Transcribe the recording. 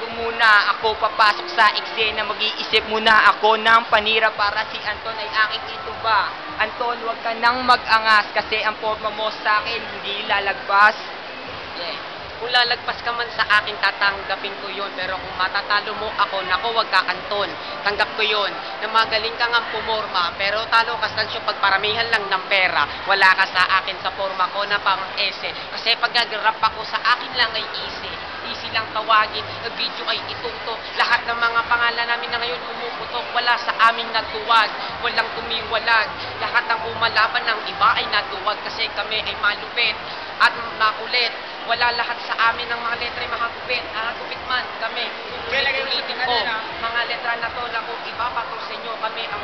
bago muna ako papasok sa eksena, mag-iisip muna ako ng panira para si Anton ay aking ituba. Anton, huwag ka nang mag-angas kasi ang forma mo sa akin hindi lalagpas. Yeah. Kung lalagpas ka man sa akin, tatanggapin ko yon. Pero kung matatalo mo ako, nako, wag ka, Anton. Tanggap ko yon. Na magaling ka nga pumorma, pero talo ka sa pagparamihan lang ng pera. Wala ka sa akin sa forma ko na pang ese. Kasi pag nag-rap ako, sa akin lang ay easy. Easy lang tawagin, video ay ituto. Lahat ng mga pangalan namin na ngayon pumuputok. Wala sa aming natuwag, walang tumiwalag. Lahat ng umalaban ng iba ay natuwag kasi kami ay malupit at makulit. Wala lahat sa amin ng mga letra ay makagupit. Nakagupit man kami. Ulitin ko, mga letra na to na kung ipapato sa inyo, kami ang